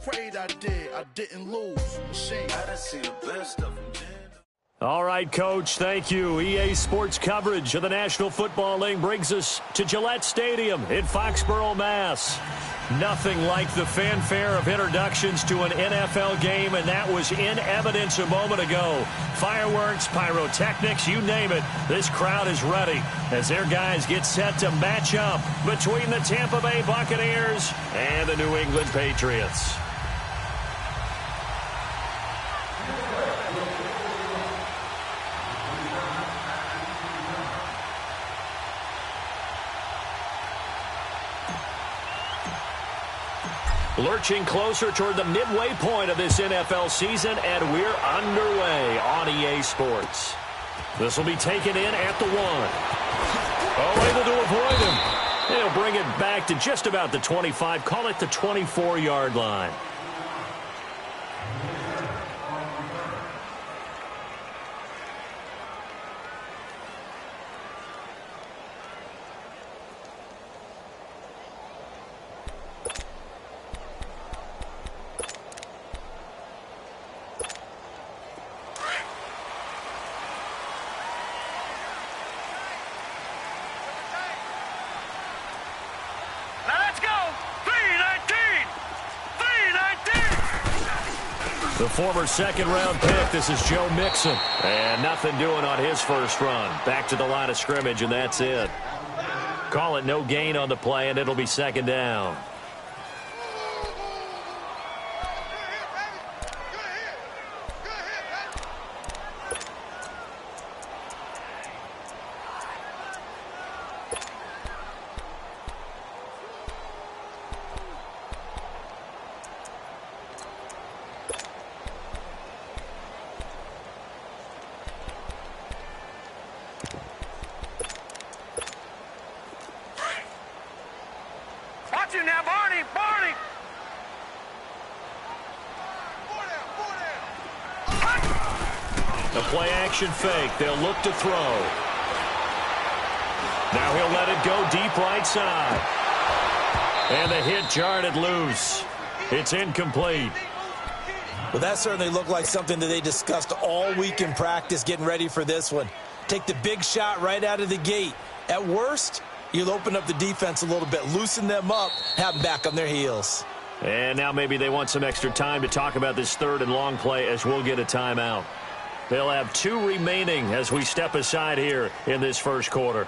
prayed I did. I didn't lose. Machine. I done seen the best of them. All right, Coach, thank you. EA Sports coverage of the National Football League brings us to Gillette Stadium in Foxborough, Mass. Nothing like the fanfare of introductions to an NFL game, and that was in evidence a moment ago. Fireworks, pyrotechnics, you name it. This crowd is ready as their guys get set to match up between the Tampa Bay Buccaneers and the New England Patriots. Lurching closer toward the midway point of this NFL season, and we're underway on EA Sports. This will be taken in at the 1. Oh, able to avoid him. He'll bring it back to just about the 25, call it the 24-yard line. The former second-round pick, this is Joe Mixon. And nothing doing on his first run. Back to the line of scrimmage, and that's it. Call it no gain on the play, and it'll be second down. Play-action fake. They'll look to throw. Now he'll let it go deep right side. And the hit jarred it loose. It's incomplete. Well, that certainly looked like something that they discussed all week in practice getting ready for this one. Take the big shot right out of the gate. At worst, you'll open up the defense a little bit, loosen them up, have them back on their heels. And now maybe they want some extra time to talk about this third and long play as we'll get a timeout. They'll have 2 remaining as we step aside here in this first quarter.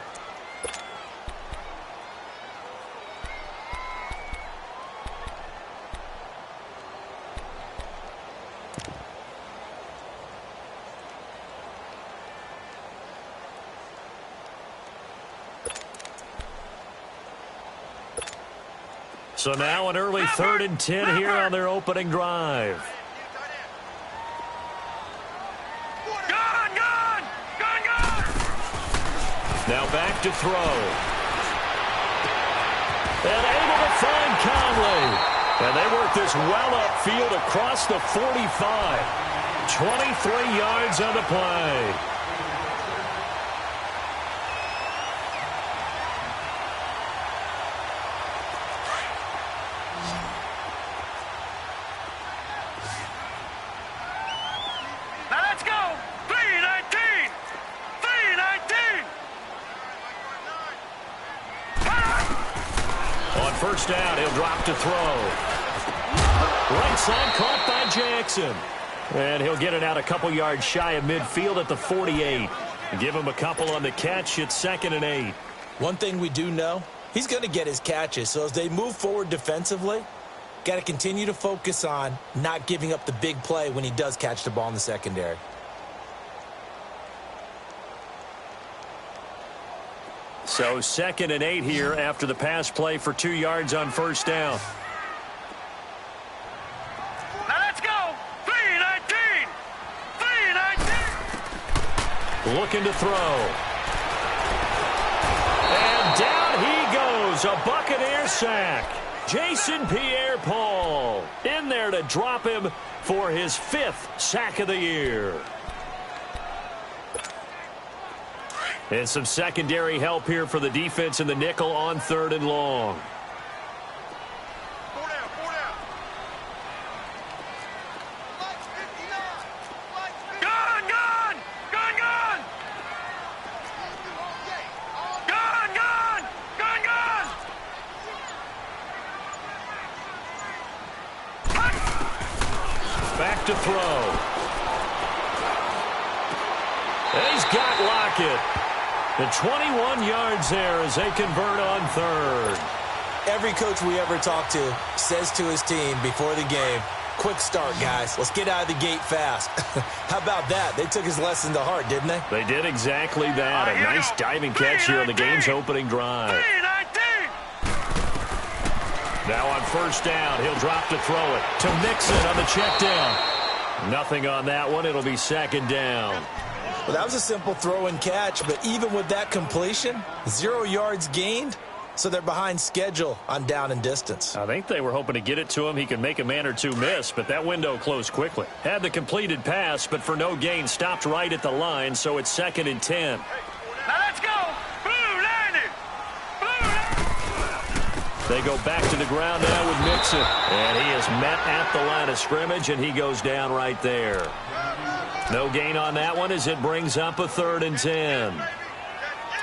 So now an early 3rd and 10 here on their opening drive. Now back to throw. And able to find Conley. And they work this well upfield across the 45. 23 yards on the play. First down, he'll drop to throw. Right side caught by Jackson. And he'll get it out a couple yards shy of midfield at the 48. Give him a couple on the catch. It's 2nd and 8. One thing we do know, he's going to get his catches. So as they move forward defensively, got to continue to focus on not giving up the big play when he does catch the ball in the secondary. So 2nd and 8 here after the pass play for 2 yards on first down. Now let's go. 3-19. 3-19. Looking to throw. And down he goes. A Buccaneer sack. Jason Pierre-Paul in there to drop him for his 5th sack of the year. And some secondary help here for the defense in the nickel on 3rd and long. back to throw. And he's got Lockett. The 21 yards there as they convert on third. Every coach we ever talk to says to his team before the game, quick start, guys. Let's get out of the gate fast. How about that? They took his lesson to heart, didn't they? They did exactly that. A nice diving catch here on the game's opening drive. Now on first down, he'll drop to throw it to Mixon on the check down. Nothing on that one. It'll be second down. Well, that was a simple throw and catch, but even with that completion, 0 yards gained, so they're behind schedule on down and distance. I think they were hoping to get it to him. He could make a man or two miss, but that window closed quickly. Had the completed pass, but for no gain, stopped right at the line, so it's 2nd and 10. Now let's go. Blue line it. Blue line. They go back to the ground now with Mixon, and he is met at the line of scrimmage, and he goes down right there. No gain on that one as it brings up a 3rd and 10.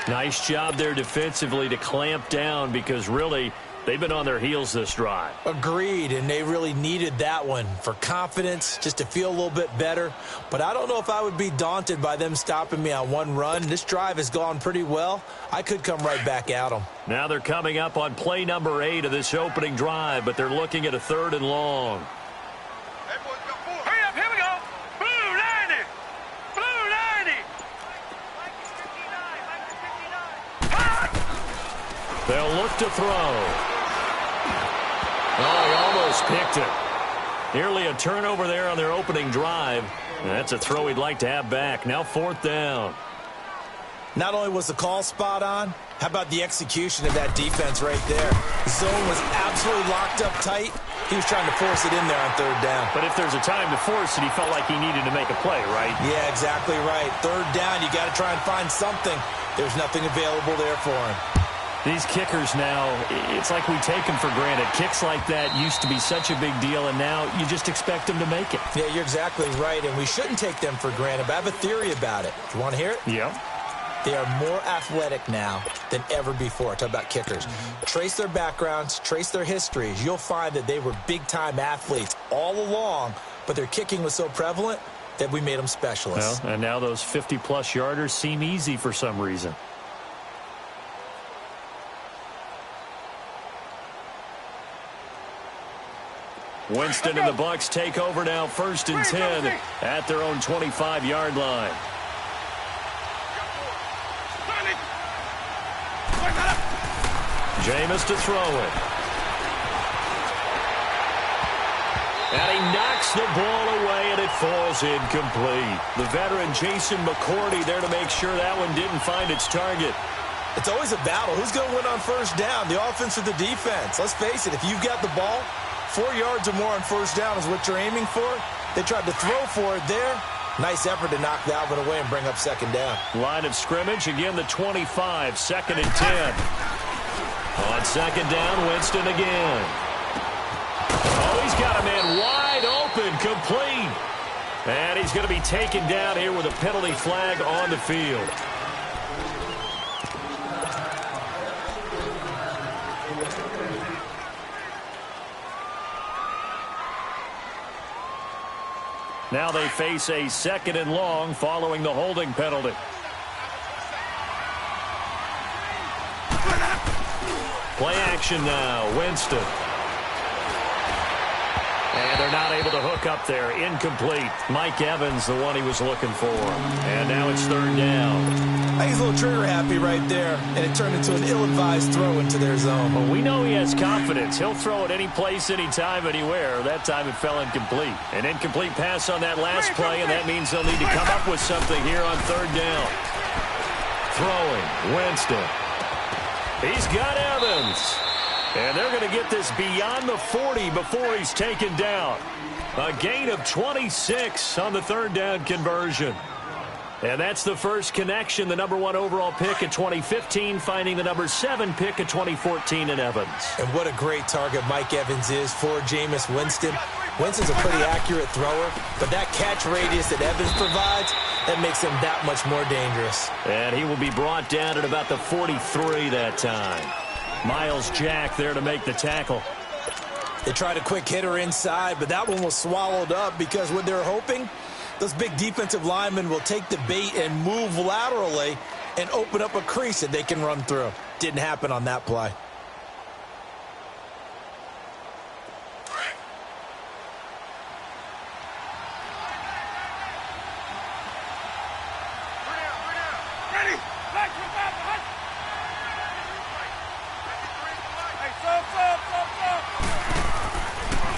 Nice job there defensively to clamp down because really they've been on their heels this drive. Agreed, and they really needed that one for confidence, just to feel a little bit better. But I don't know if I would be daunted by them stopping me on one run. This drive has gone pretty well. I could come right back at them. Now they're coming up on play number 8 of this opening drive, but they're looking at a 3rd and long. Hurry up, here we go. Blue line it. Blue line it. They'll look to throw. Oh, he almost picked it. Nearly a turnover there on their opening drive. And that's a throw he'd like to have back. Now 4th down. Not only was the call spot on, how about the execution of that defense right there? The zone was absolutely locked up tight. He was trying to force it in there on 3rd down. But if there's a time to force it, he felt like he needed to make a play, right? Yeah, exactly right. 3rd down, you got to try and find something. There's nothing available there for him. These kickers now, it's like we take them for granted. Kicks like that used to be such a big deal, and now you just expect them to make it. Yeah, you're exactly right, and we shouldn't take them for granted, but I have a theory about it. Do you want to hear it? Yeah. They are more athletic now than ever before. Talk about kickers. Trace their backgrounds, trace their histories. You'll find that they were big-time athletes all along, but their kicking was so prevalent that we made them specialists. Well, and now those 50-plus yarders seem easy for some reason. Winston and the Bucs take over now, 1st and 10 at their own 25-yard line. Jameis to throw it. And he knocks the ball away, and it falls incomplete. The veteran Jason McCourty there to make sure that one didn't find its target. It's always a battle. Who's going to win on 1st down, the offense or the defense? Let's face it, if you've got the ball, 4 yards or more on 1st down is what you're aiming for. They tried to throw for it there. Nice effort to knock that one away and bring up 2nd down. Line of scrimmage, again the 25, 2nd and 10. On 2nd down, Winston again. Oh, he's got a man wide open, complete. And he's going to be taken down here with a penalty flag on the field. Now they face a 2nd and long following the holding penalty. Play action now, Winston. And they're not able to hook up there. Incomplete. Mike Evans, the one he was looking for. And now it's 3rd down. I think he's a little trigger happy right there, and it turned into an ill-advised throw into their zone. Well, we know he has confidence. He'll throw it any place, anytime, anywhere. That time it fell incomplete. An incomplete pass on that last play, and that means they'll need to come up with something here on 3rd down. Throwing, Winston. He's got Evans. And they're going to get this beyond the 40 before he's taken down. A gain of 26 on the 3rd down conversion. And that's the first connection, the number 1 overall pick at 2015, finding the number 7 pick at 2014 in Evans. And what a great target Mike Evans is for Jameis Winston. Winston's a pretty accurate thrower, but that catch radius that Evans provides, that makes him that much more dangerous. And he will be brought down at about the 43 that time. Miles Jack there to make the tackle. They tried a quick hitter inside, but that one was swallowed up because what they're hoping, those big defensive linemen will take the bait and move laterally and open up a crease that they can run through. Didn't happen on that play.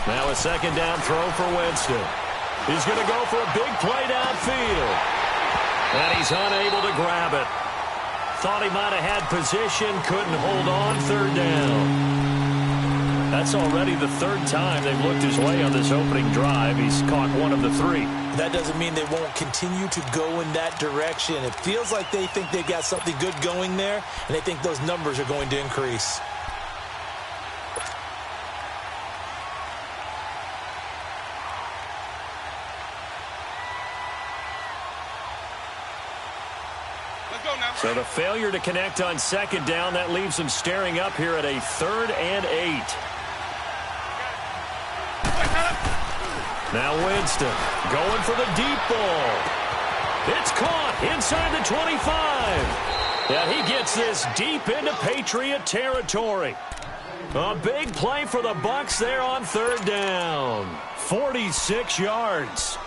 Now a second down throw for Winston. He's going to go for a big play downfield. And he's unable to grab it. Thought he might have had position, couldn't hold on, third down. That's already the third time they've looked his way on this opening drive. He's caught one of the three. That doesn't mean they won't continue to go in that direction. It feels like they think they've got something good going there, and they think those numbers are going to increase. So the failure to connect on second down, that leaves them staring up here at a 3rd and 8. Now Winston going for the deep ball. It's caught inside the 25. Yeah, he gets this deep into Patriot territory. A big play for the Bucs there on 3rd down. 46 yards.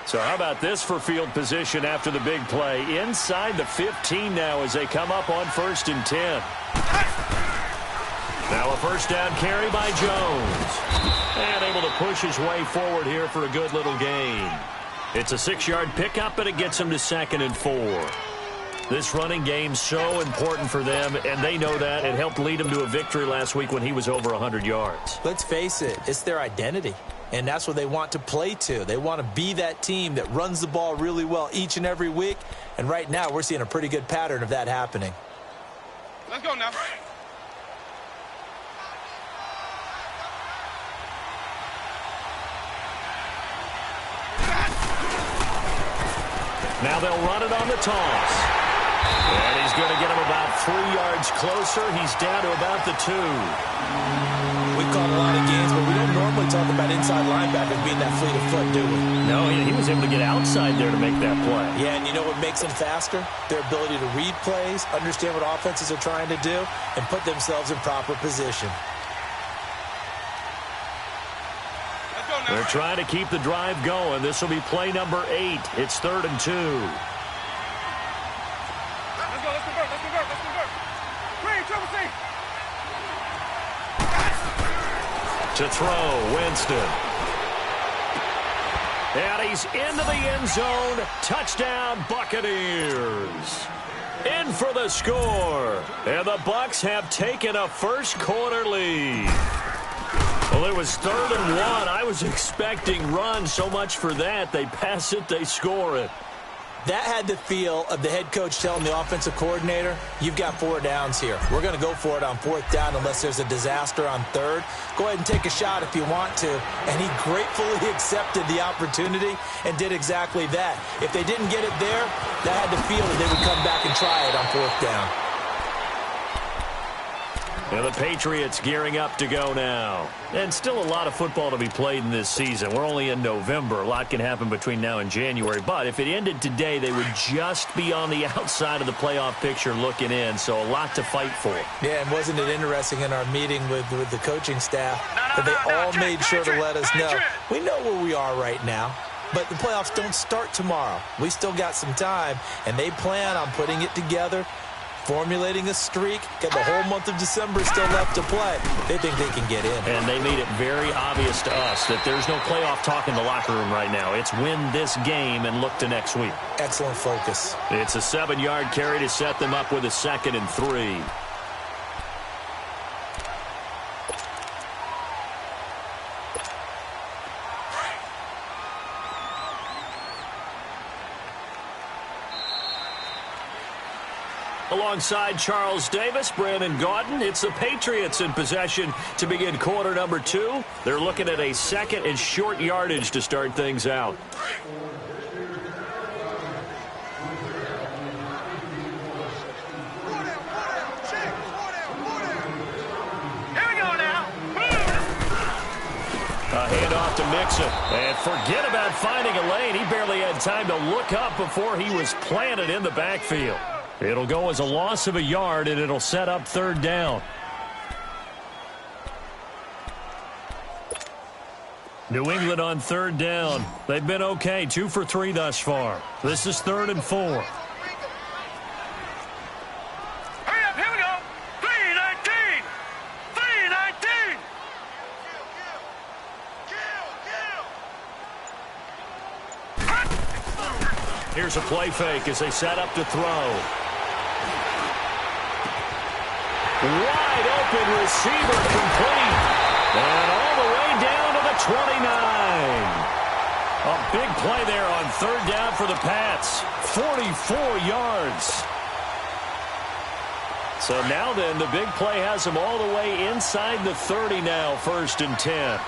So how about this for field position after the big play? Inside the 15 now as they come up on 1st and 10. Now a first down carry by Jones. And able to push his way forward here for a good little gain. It's a 6-yard pickup, and it gets him to 2nd and 4. This running game's so important for them, and they know that. It helped lead them to a victory last week when he was over 100 yards. Let's face it, it's their identity. And that's what they want to play to. They want to be that team that runs the ball really well each and every week. And right now, we're seeing a pretty good pattern of that happening. Let's go now. Now they'll run it on the toss. And he's going to get him about 3 yards closer. He's down to about the 2. We've caught a lot of games, but we don't normally talk about inside linebackers being that fleet of foot, do we? No, he was able to get outside there to make that play. Yeah, and you know what makes them faster? Their ability to read plays, understand what offenses are trying to do, and put themselves in proper position. They're trying to keep the drive going. This will be play number 8. It's 3rd and 2. Let's convert. Green, triple C. To throw, Winston. And he's into the end zone. Touchdown, Buccaneers. In for the score. And the Bucs have taken a first-quarter lead. Well, it was 3rd and 1. I was expecting run, so much for that. They pass it, they score it. That had the feel of the head coach telling the offensive coordinator, you've got 4 downs here. We're going to go for it on 4th down unless there's a disaster on 3rd. Go ahead and take a shot if you want to. And he gratefully accepted the opportunity and did exactly that. If they didn't get it there, that had the feel that they would come back and try it on 4th down. And the Patriots gearing up to go now. And still a lot of football to be played in this season. We're only in November. A lot can happen between now and January. But if it ended today, they would just be on the outside of the playoff picture looking in. So a lot to fight for. Yeah, and wasn't it interesting in our meeting with the coaching staff that they all made sure to let us know. We know where we are right now. But the playoffs don't start tomorrow. We still got some time. And they plan on putting it together, formulating a streak, got the whole month of December still left to play. They think they can get in. And they made it very obvious to us that there's no playoff talk in the locker room right now. It's win this game and look to next week. Excellent focus. It's a 7-yard carry to set them up with a 2nd and 3. Alongside Charles Davis, Brandon Gaudin, it's the Patriots in possession to begin quarter number 2. They're looking at a 2nd and short yardage to start things out. Mixon. And forget about finding a lane. He barely had time to look up before he was planted in the backfield. It'll go as a loss of a yard, and it'll set up third down. New England on third down. They've been okay, 2 for 3 thus far. This is 3rd and 4. Hurry up, here we go. 3:19. 3:19. Here's a play fake as they set up to throw. Wide open receiver complete. And all the way down to the 29. A big play there on third down for the Pats. 44 yards. So now then, the big play has them all the way inside the 30 now, 1st and 10.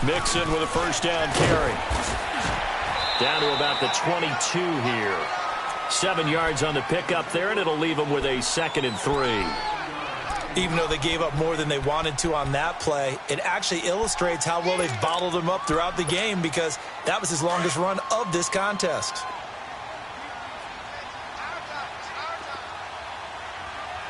Mixon with a first down carry. Down to about the 22 here. 7 yards on the pickup there, and it'll leave them with a 2nd and 3. Even though they gave up more than they wanted to on that play, it actually illustrates how well they've bottled them up throughout the game, because that was his longest run of this contest.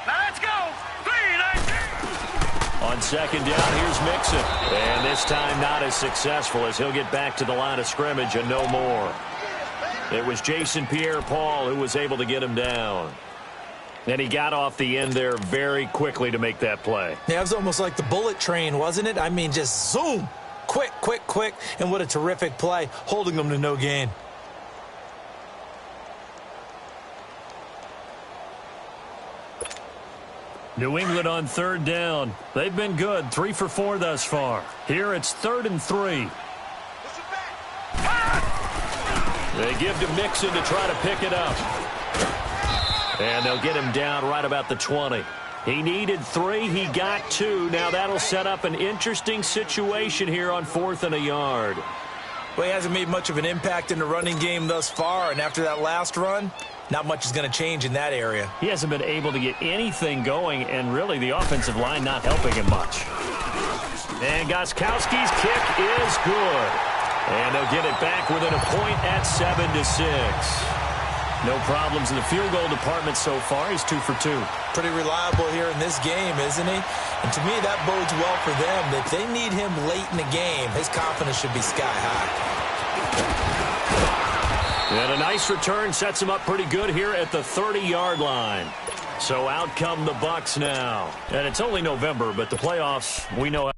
Let's go. 3:19. On second down, here's Mixon. And this time not as successful, as he'll get back to the line of scrimmage and no more. It was Jason Pierre-Paul who was able to get him down. And he got off the end there very quickly to make that play. Yeah, it was almost like the bullet train, wasn't it? I mean, just zoom. Quick, quick, quick. And what a terrific play, holding them to no gain. New England on third down. They've been good, 3 for 4 thus far. Here it's 3rd and 3. They give to Mixon to try to pick it up. And they'll get him down right about the 20. He needed 3. He got 2. Now that'll set up an interesting situation here on 4th and a yard. Well, he hasn't made much of an impact in the running game thus far, and after that last run, not much is going to change in that area. He hasn't been able to get anything going, and really the offensive line not helping him much. And Gostkowski's kick is good. And they'll get it back within a point at 7-6. No problems in the field goal department so far. He's 2 for 2. Pretty reliable here in this game, isn't he? And to me, that bodes well for them. If they need him late in the game, his confidence should be sky high. And a nice return sets him up pretty good here at the 30-yard line. So out come the Bucs now. And it's only November, but the playoffs, we know.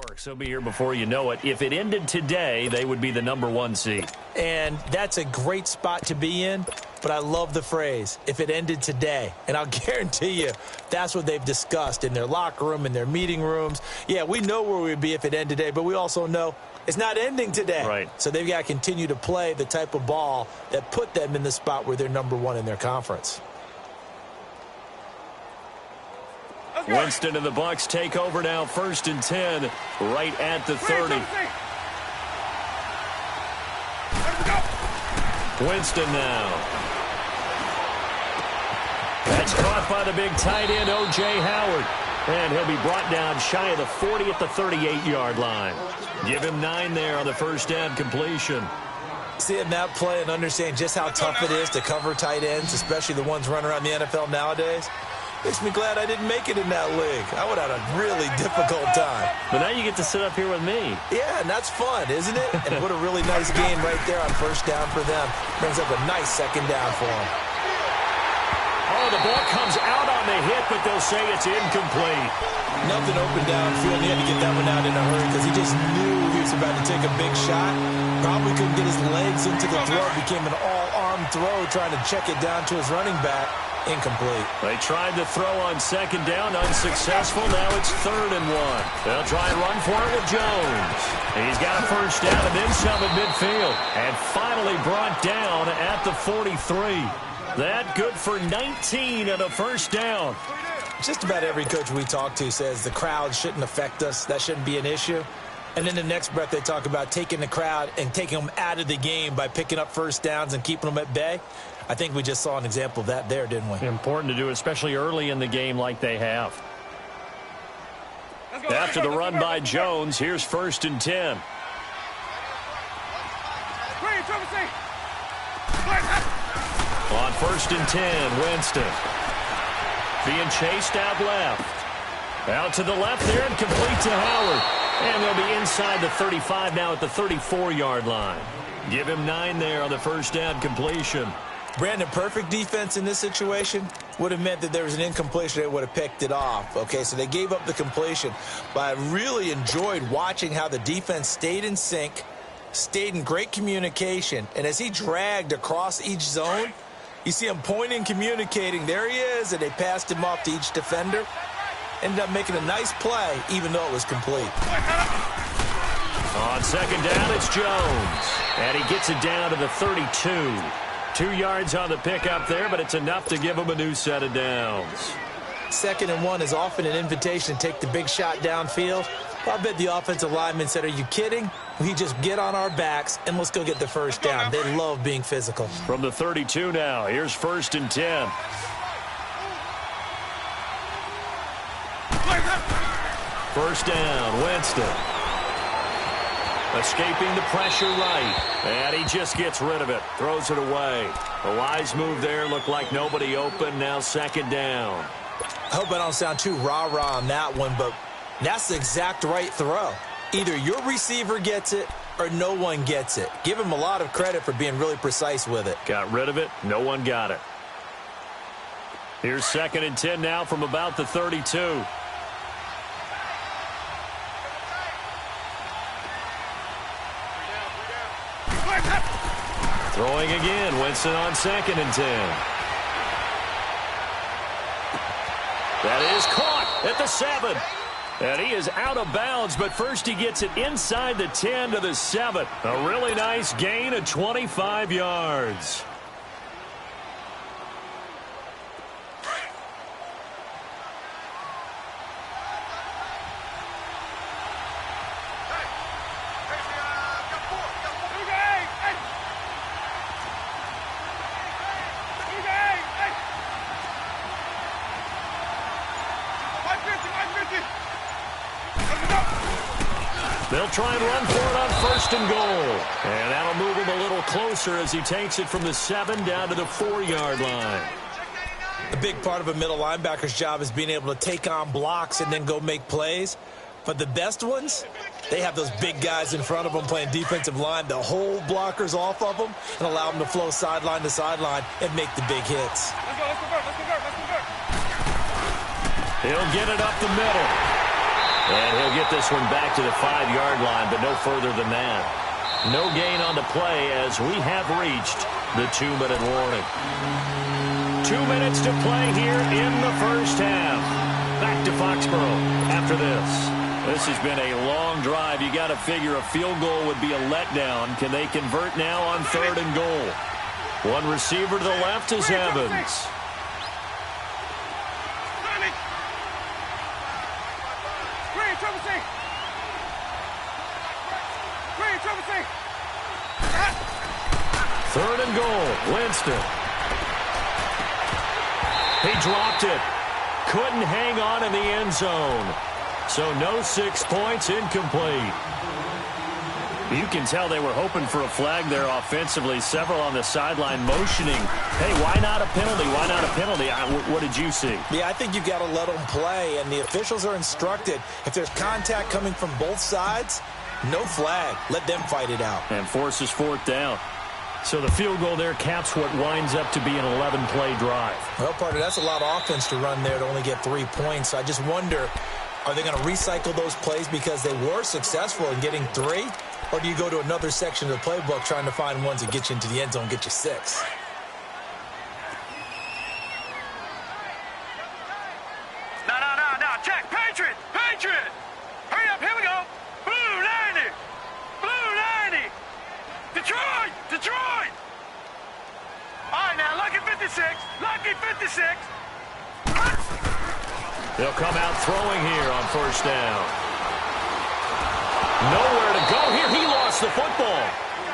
Works. He'll be here before you know it. If it ended today, they would be the #1 seed. And that's a great spot to be in, but I love the phrase, if it ended today. And I'll guarantee you that's what they've discussed in their locker room, in their meeting rooms. Yeah, we know where we'd be if it ended today, but we also know it's not ending today. Right. So they've got to continue to play the type of ball that put them in the spot where they're #1 in their conference. Winston and the Bucs take over now, 1st and 10, right at the 30. Winston now. That's caught by the big tight end, O.J. Howard. And he'll be brought down shy of the 40 at the 38-yard line. Give him 9 there on the first down completion. Seeing that play and understanding just how tough it is to cover tight ends, especially the ones running around the NFL nowadays, makes me glad I didn't make it in that league. I would have had a really difficult time. But now you get to sit up here with me. Yeah, and that's fun, isn't it? And what a really nice game right there on first down for them. Brings up a nice second down for them. Oh, the ball comes out on the hit, but they'll say it's incomplete. Nothing open downfield. He had to get that one out in a hurry because he just knew he was about to take a big shot. Probably couldn't get his legs into the throw. Became an all-arm dumb throw trying to check it down to his running back. Incomplete. They tried to throw on second down, unsuccessful. Now it's 3rd and 1. They'll try and run for it with Jones. He's got a first down and then some at midfield. And finally brought down at the 43. That good for 19 and a first down. Just about every coach we talk to says the crowd shouldn't affect us. That shouldn't be an issue. And in the next breath, they talk about taking the crowd and taking them out of the game by picking up first downs and keeping them at bay. I think we just saw an example of that there, didn't we? Important to do, especially early in the game like they have. After the run by Jones, here's 1st and 10. On 1st and 10, Winston. Being chased out left. Out to the left there and complete to Howard. And they'll be inside the 35 now at the 34-yard line. Give him 9 there on the first down completion. Brandon, perfect defense in this situation would have meant that there was an incompletion. They would have picked it off. Okay, so they gave up the completion. But I really enjoyed watching how the defense stayed in sync, stayed in great communication. And as he dragged across each zone, you see him pointing, communicating. There he is, and they passed him off to each defender. Ended up making a nice play, even though it was complete. On second down, it's Jones. And he gets it down to the 32. 2 yards on the pickup there, but it's enough to give him a new set of downs. 2nd and 1 is often an invitation to take the big shot downfield. I bet the offensive lineman said, are you kidding? We just get on our backs and let's go get the first down. They love being physical. From the 32 now, here's 1st and 10. First down, Winston. Escaping the pressure right. And he just gets rid of it. Throws it away. A wise move there. Looked like nobody open. Now 2nd down. I hope I don't sound too rah-rah on that one, but that's the exact right throw. Either your receiver gets it or no one gets it. Give him a lot of credit for being really precise with it. Got rid of it. No one got it. Here's 2nd and 10 now from about the 32. Throwing again, Winston on 2nd and 10. That is caught at the 7. And he is out of bounds, but first he gets it inside the 10 to the 7. A really nice gain of 25 yards. They'll try and run for it on 1st and goal. And that'll move him a little closer as he takes it from the 7 down to the 4-yard line. A big part of a middle linebacker's job is being able to take on blocks and then go make plays. But the best ones, they have those big guys in front of them playing defensive line to hold blockers off of them and allow them to flow sideline to sideline and make the big hits. He'll get it up the middle. And he'll get this one back to the 5-yard line, but no further than that. No gain on the play as we have reached the 2-minute warning. 2 minutes to play here in the first half. Back to Foxborough after this. This has been a long drive. You got to figure a field goal would be a letdown. Can they convert now on 3rd and goal? One receiver to the left is Evans. Third and goal, Winston. He dropped it. Couldn't hang on in the end zone. So no 6 points, incomplete. You can tell they were hoping for a flag there offensively. Several on the sideline motioning. Hey, why not a penalty? Why not a penalty? What did you see? Yeah, I think you've got to let them play, and the officials are instructed. If there's contact coming from both sides, no flag. Let them fight it out. And forces 4th down. So the field goal there caps what winds up to be an 11-play drive. Well, partner, that's a lot of offense to run there to only get 3 points. I just wonder, are they going to recycle those plays because they were successful in getting 3? Or do you go to another section of the playbook trying to find ones that get you into the end zone, get you 6? They'll come out throwing here on first down. Nowhere to go here. He lost the football.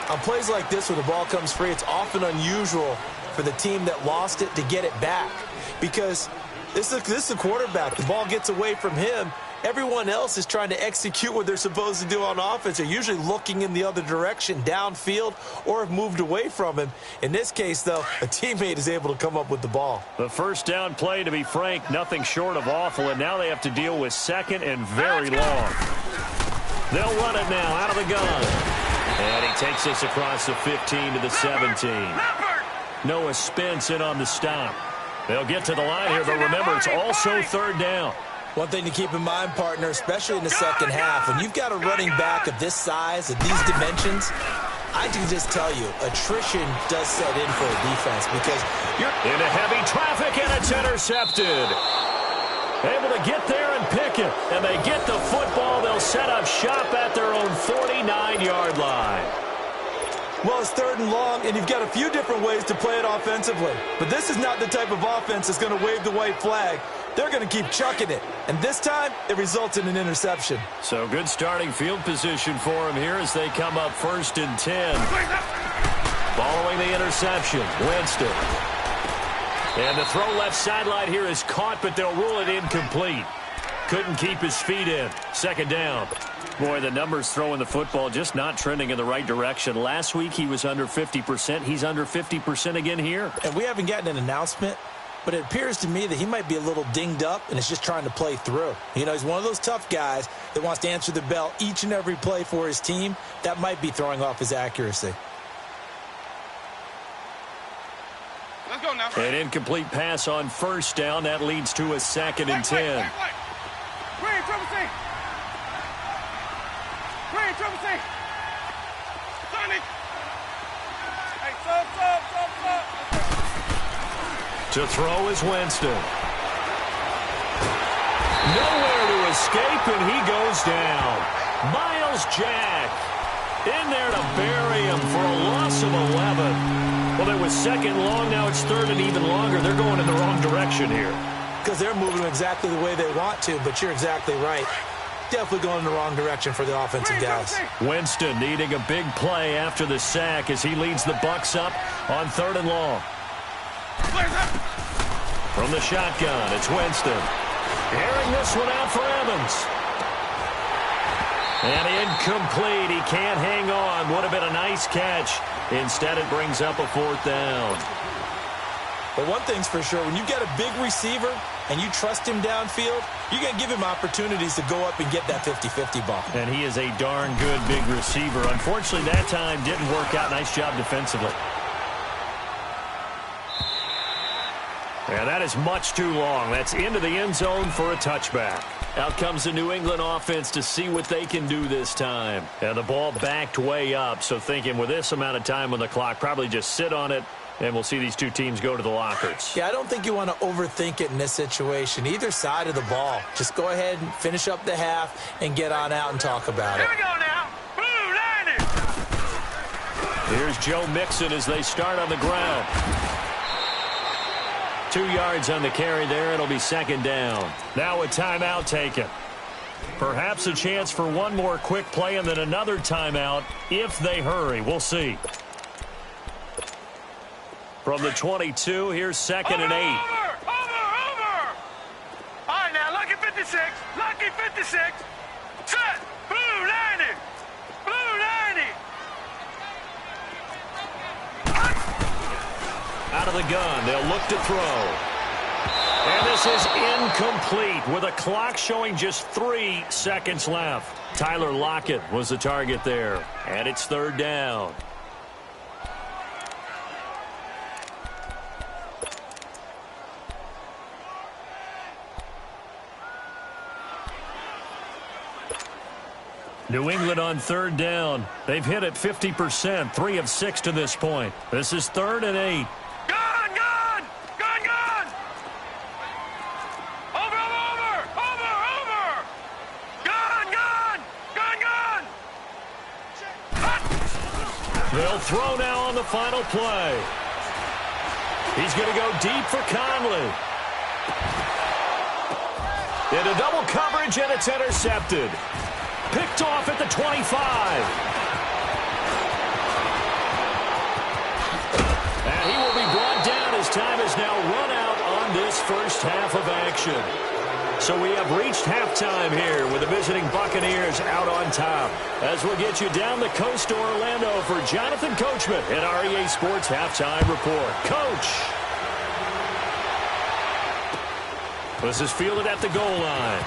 On plays like this where the ball comes free, it's often unusual for the team that lost it to get it back. Because this is a quarterback. The ball gets away from him. Everyone else is trying to execute what they're supposed to do on offense. They're usually looking in the other direction, downfield, or have moved away from him. In this case, though, a teammate is able to come up with the ball. The first down play, to be frank, nothing short of awful, and now they have to deal with second and very long. They'll run it now out of the gun. And he takes us across the 15 to the 17. Noah Spence in on the stop. They'll get to the line here, but remember, it's also third down. One thing to keep in mind, partner, especially in the second half, when you've got a running back of this size, of these dimensions, I can just tell you, attrition does set in for a defense because you're into heavy traffic, and it's intercepted. Able to get there and pick it, and they get the football. They'll set up shop at their own 49-yard line. Well, it's third and long, and you've got a few different ways to play it offensively. But this is not the type of offense that's going to wave the white flag. They're going to keep chucking it. And this time, it results in an interception. So good starting field position for him here as they come up 1st and 10. Following the interception, Winston. And the throw left sideline here is caught, but they'll rule it incomplete. Couldn't keep his feet in. Second down. Boy, the numbers throwing the football just not trending in the right direction. Last week he was under 50%. He's under 50% again here. And we haven't gotten an announcement, but it appears to me that he might be a little dinged up and is just trying to play through. You know, he's one of those tough guys that wants to answer the bell each and every play for his team. That might be throwing off his accuracy. Let's go now. An incomplete pass on first down. That leads to a 2nd and 10. Green, triple C. Green, triple C. Sonny. Hey, sub. To throw is Winston. Nowhere to escape, and he goes down. Miles Jack in there to bury him for a loss of 11. Well, it was second long. Now it's third and even longer. They're going in the wrong direction here. Because they're moving exactly the way they want to, but you're exactly right. Definitely going in the wrong direction for the offensive guys. Winston needing a big play after the sack as he leads the Bucs up on 3rd and long. From the shotgun, it's Winston. Airing this one out for Evans. And incomplete. He can't hang on. Would have been a nice catch. Instead, it brings up a 4th down. But one thing's for sure, when you've got a big receiver and you trust him downfield, you're going to give him opportunities to go up and get that 50-50 ball. And he is a darn good big receiver. Unfortunately, that time didn't work out. Nice job defensively. And that is much too long. That's into the end zone for a touchback. Out comes the New England offense to see what they can do this time. And the ball backed way up, so thinking with this amount of time on the clock, probably just sit on it, and we'll see these two teams go to the lockers. Yeah, I don't think you want to overthink it in this situation. Either side of the ball. Just go ahead and finish up the half and get on out and talk about it. Here we go now. Blue line it. Here's Joe Mixon as they start on the ground. 2 yards on the carry there. It'll be 2nd down. Now a timeout taken. Perhaps a chance for one more quick play and then another timeout if they hurry. We'll see. From the 22, here's 2nd and 8. Over. All right, now, lucky 56. Lucky 56. Set. Blue 90. Blue 90. Out of the gun, they'll look to throw. And this is incomplete with a clock showing just 3 seconds left. Tyler Lockett was the target there. And it's 3rd down. New England on 3rd down. They've hit it 50%, 3 of 6 to this point. This is 3rd and 8. They'll throw now on the final play. He's going to go deep for Conley. Into double coverage, and it's intercepted. Picked off at the 25. And he will be brought down as time is now run out on this first half of action. So we have reached halftime here with the visiting Buccaneers out on top. As we'll get you down the coast to Orlando for Jonathan Coachman in our EA Sports Halftime Report. Coach. This is fielded at the goal line.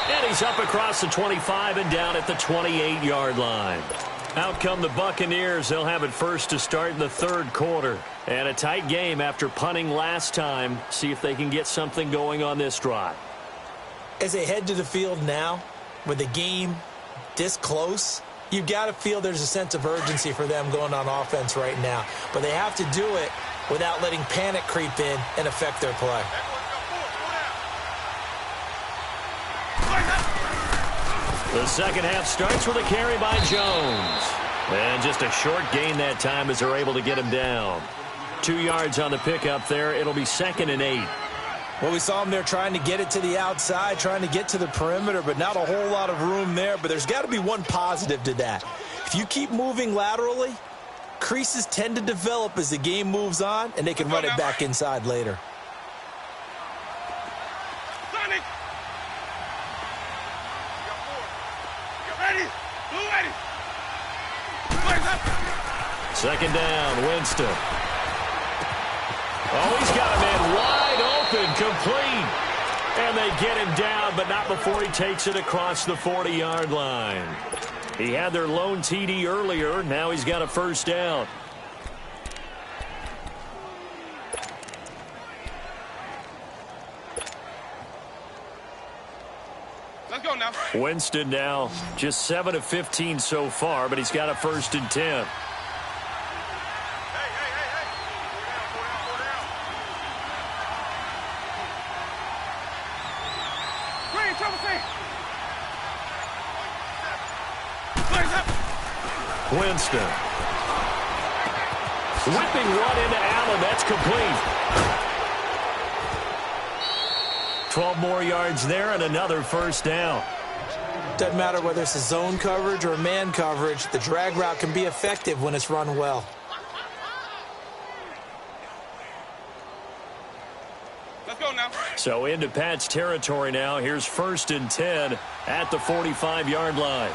And he's up across the 25 and down at the 28-yard line. Out come the Buccaneers. They'll have it first to start in the third quarter. And a tight game after punting last time. See if they can get something going on this drive. As they head to the field now, with the game this close, you've got to feel there's a sense of urgency for them going on offense right now. But they have to do it without letting panic creep in and affect their play. The second half starts with a carry by Jones. And just a short gain that time as they're able to get him down. 2 yards on the pickup there. It'll be 2nd and 8. Well, we saw him there trying to get it to the outside, trying to get to the perimeter, but not a whole lot of room there. But there's got to be one positive to that. If you keep moving laterally, creases tend to develop as the game moves on, and they can run it back inside later. Second down, Winston. Oh, he's got a man wide open, complete. And they get him down, but not before he takes it across the 40-yard line. He had their lone TD earlier. Now he's got a first down. Let's go now. Winston now just 7 of 15 so far, but he's got a 1st and 10. Winston. Whipping one into Allen. That's complete. 12 more yards there and another first down. Doesn't matter whether it's a zone coverage or man coverage, the drag route can be effective when it's run well. Let's go now. So into Pat's territory now. Here's 1st and 10 at the 45-yard line.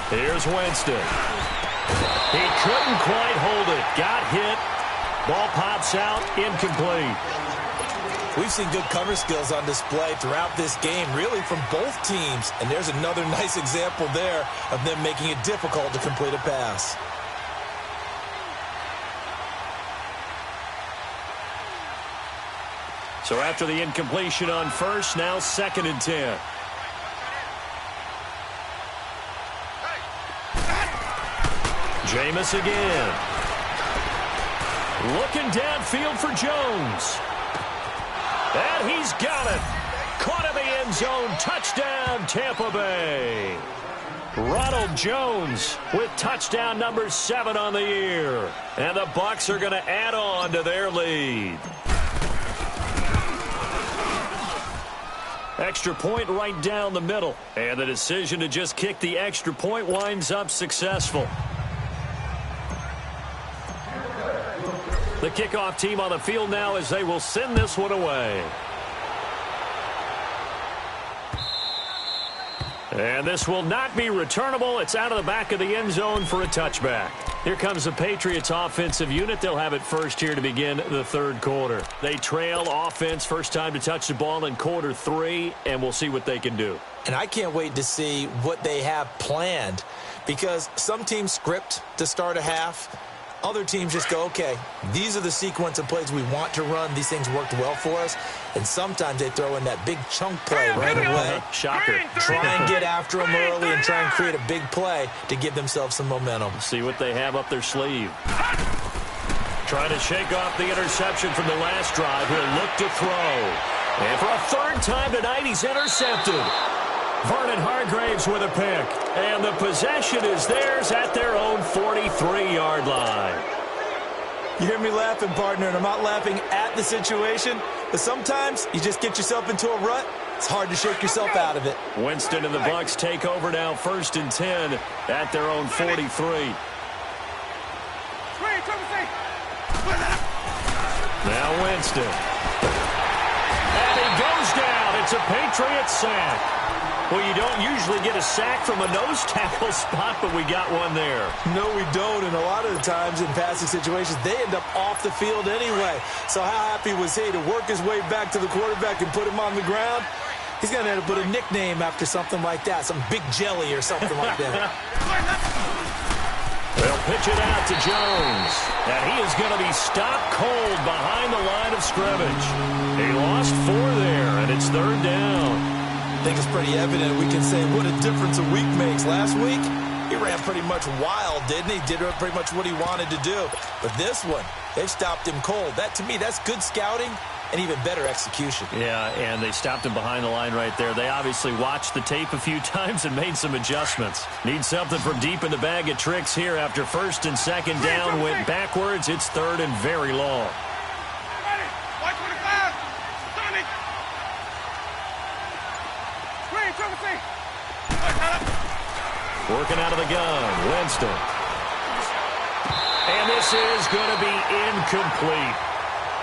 Here's Winston. He couldn't quite hold it. Got hit. Ball pops out. Incomplete. We've seen good cover skills on display throughout this game, really from both teams. And there's another nice example there of them making it difficult to complete a pass. So after the incompletion on first, now 2nd and 10. Jameis again. Looking downfield for Jones. And he's got it. Caught in the end zone. Touchdown, Tampa Bay. Ronald Jones with touchdown number 7 on the year. And the Bucs are going to add on to their lead. Extra point right down the middle. And the decision to just kick the extra point winds up successful. The kickoff team on the field now as they will send this one away. And this will not be returnable. It's out of the back of the end zone for a touchback. Here comes the Patriots offensive unit. They'll have it first here to begin the third quarter. They trail offense, first time to touch the ball in quarter 3, and we'll see what they can do. And I can't wait to see what they have planned, because some teams script to start a half. Other teams just go, okay, these are the sequence of plays we want to run. These things worked well for us. And sometimes they throw in that big chunk play right away. Shocker. Try and get after them early and try and create a big play to give themselves some momentum. See what they have up their sleeve. Trying to shake off the interception from the last drive. He'll look to throw. And for a 3rd time tonight, he's intercepted. Vernon Hargraves with a pick. And the possession is theirs at their own 43-yard line. You hear me laughing, partner, and I'm not laughing at the situation, but sometimes you just get yourself into a rut. It's hard to shake yourself out of it. Winston and the Bucs take over now, 1st and 10 at their own 43. Now Winston. And he goes down. It's a Patriots sack. Well, you don't usually get a sack from a nose tackle spot, but we got one there. No, we don't, and a lot of the times in passing situations, they end up off the field anyway. So how happy was he to work his way back to the quarterback and put him on the ground? He's going to have to put a nickname after something like that, some Big Jelly or something like that. They'll pitch it out to Jones, and he is going to be stopped cold behind the line of scrimmage. He lost 4 there, and it's 3rd down. I think it's pretty evident we can say what a difference a week makes. Last week, he ran pretty much wild, didn't he? Did pretty much what he wanted to do. But this one, they've stopped him cold. That, to me, that's good scouting and even better execution. Yeah, and they stopped him behind the line right there. They obviously watched the tape a few times and made some adjustments. Need something from deep in the bag of tricks here after 1st and 2nd down. Went backwards. It's 3rd and very long. Working out of the gun, Winston. And this is going to be incomplete.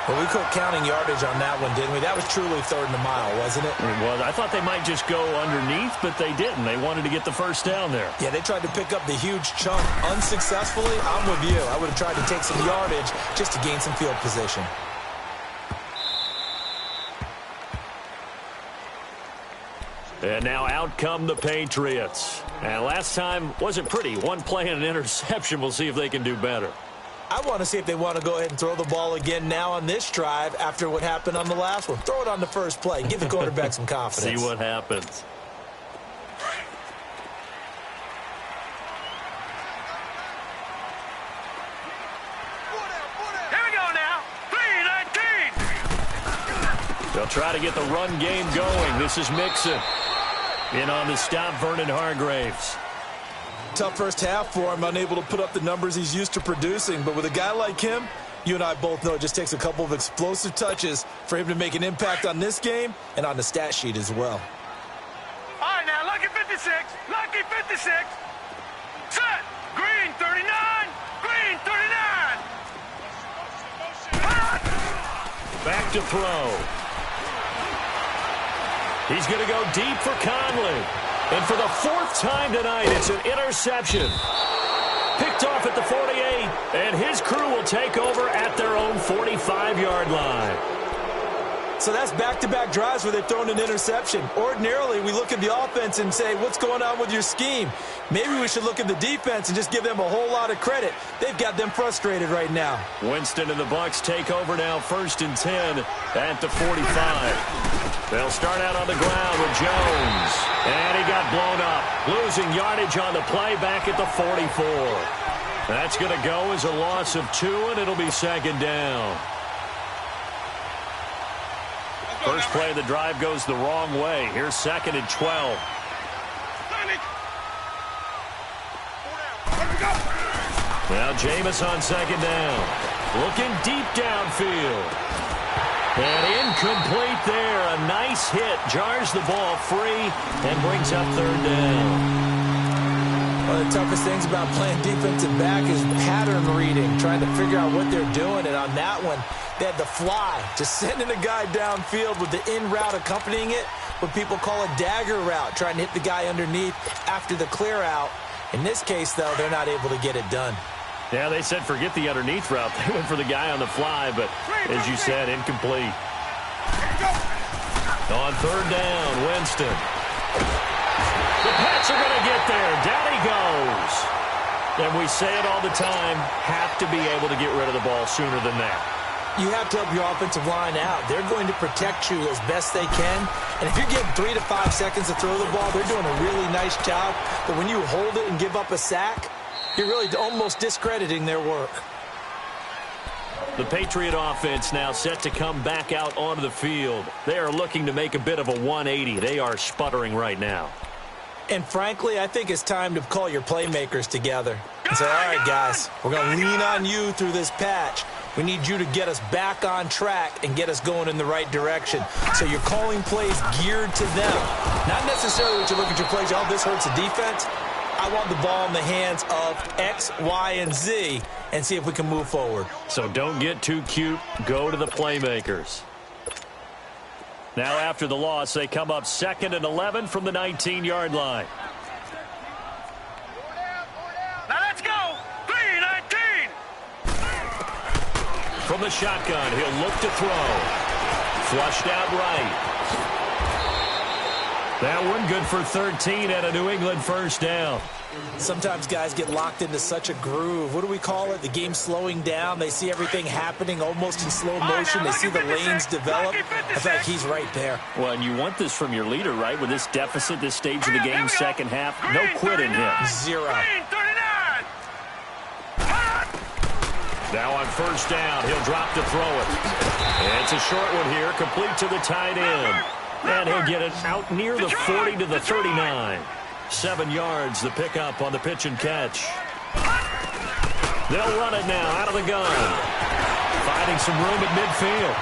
Well, we quit counting yardage on that one, didn't we? That was truly 3rd and a mile, wasn't it? It was. I thought they might just go underneath, but they didn't. They wanted to get the 1st down there. Yeah, they tried to pick up the huge chunk unsuccessfully. I'm with you. I would have tried to take some yardage just to gain some field position. And now out come the Patriots. And last time wasn't pretty. One play and an interception. We'll see if they can do better. I want to see if they want to go ahead and throw the ball again now on this drive after what happened on the last one. Throw it on the first play. Give the quarterback some confidence. See what happens. Here we go now. 3-19. They'll try to get the run game going. This is Mixon. In on the stop, Vernon Hargraves. Tough first half for him, unable to put up the numbers he's used to producing. But with a guy like him, you and I both know it just takes a couple of explosive touches for him to make an impact on this game and on the stat sheet as well. All right, now, lucky 56. Lucky 56. Set. Green 39. Green 39. Back to throw. He's going to go deep for Conley. And for the 4th time tonight, it's an interception. Picked off at the 48, and his crew will take over at their own 45-yard line. So that's back-to-back drives where they've thrown an interception. Ordinarily, we look at the offense and say, what's going on with your scheme? Maybe we should look at the defense and just give them a whole lot of credit. They've got them frustrated right now. Winston and the Bucs take over now, 1st and 10 at the 45. They'll start out on the ground with Jones. And he got blown up. Losing yardage on the play back at the 44. That's going to go as a loss of 2, and it'll be 2nd down. First play of the drive goes the wrong way. Here's 2nd and 12. Now Jameis on 2nd down. Looking deep downfield. And incomplete there. A nice hit. Jars the ball free and brings up 3rd down. One of the toughest things about playing defensive back is pattern reading, trying to figure out what they're doing. And on that one, they had the fly, just sending a guy downfield with the in route accompanying it, what people call a dagger route, trying to hit the guy underneath after the clear out. In this case, though, they're not able to get it done. Yeah, they said forget the underneath route. They went for the guy on the fly, but as you said, incomplete. On 3rd down, Winston. The Pats are going to get there. Down he goes. And we say it all the time, have to be able to get rid of the ball sooner than that. You have to help your offensive line out. They're going to protect you as best they can. And if you're getting 3 to 5 seconds to throw the ball, they're doing a really nice job. But when you hold it and give up a sack, you're really almost discrediting their work. The Patriot offense now set to come back out onto the field. They are looking to make a bit of a 180. They are sputtering right now. And frankly, I think it's time to call your playmakers together and say, all right, guys, we're going to lean on you through this patch. We need you to get us back on track and get us going in the right direction. So you're calling plays geared to them. Not necessarily what you look at your plays, oh, this hurts the defense. I want the ball in the hands of X, Y, and Z and see if we can move forward. So don't get too cute. Go to the playmakers. Now after the loss, they come up 2nd and 11 from the 19-yard line. Now let's go. 3-19. From the shotgun, he'll look to throw. Flushed out right. That one good for 13 and a New England first down. Sometimes guys get locked into such a groove. What do we call it? The game slowing down. They see everything happening almost in slow motion. They see the lanes develop. I feel like he's right there. Well, and you want this from your leader, right? With this deficit, this stage of the game, second half, no quit in him. Zero. Now on first down, he'll drop to throw it. It's a short one here, complete to the tight end. And he'll get it out near the 40 to the 39. 7 yards, the pickup on the pitch and catch. They'll run it now out of the gun. Finding some room at midfield.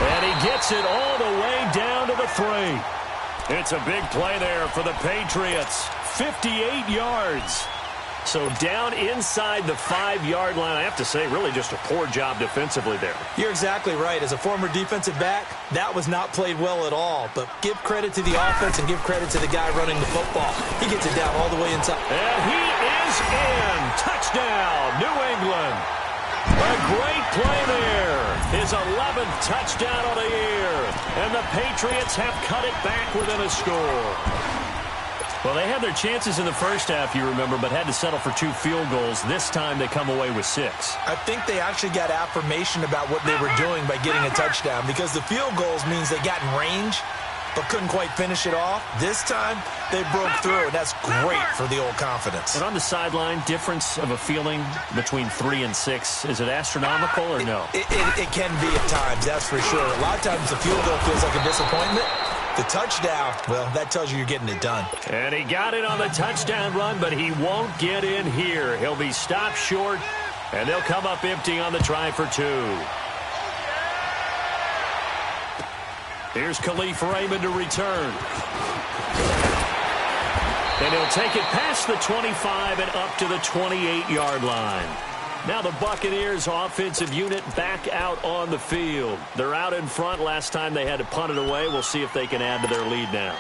And he gets it all the way down to the 3. It's a big play there for the Patriots. 58 yards. So down inside the 5-yard line. I have to say, really just a poor job defensively there. You're exactly right. As a former defensive back, that was not played well at all. But give credit to the offense and give credit to the guy running the football. He gets it down all the way inside. And he is in. Touchdown, New England. A great play there. His 11th touchdown of the year. And the Patriots have cut it back within a score. Well, they had their chances in the first half, you remember, but had to settle for 2 field goals. This time they come away with 6. I think they actually got affirmation about what they were doing by getting a touchdown, because the field goals means they got in range but couldn't quite finish it off. This time they broke through, and that's great for the old confidence. And on the sideline, difference of a feeling between 3 and 6, is it astronomical or no? It can be at times, that's for sure. A lot of times the field goal feels like a disappointment. The touchdown, well, that tells you you're getting it done. And he got it on the touchdown run, but he won't get in here. He'll be stopped short, and they'll come up empty on the try for 2. Here's Khalif Raymond to return. And he'll take it past the 25 and up to the 28-yard line. Now the Buccaneers offensive unit back out on the field. They're out in front. Last time they had to punt it away. We'll see if they can add to their lead now.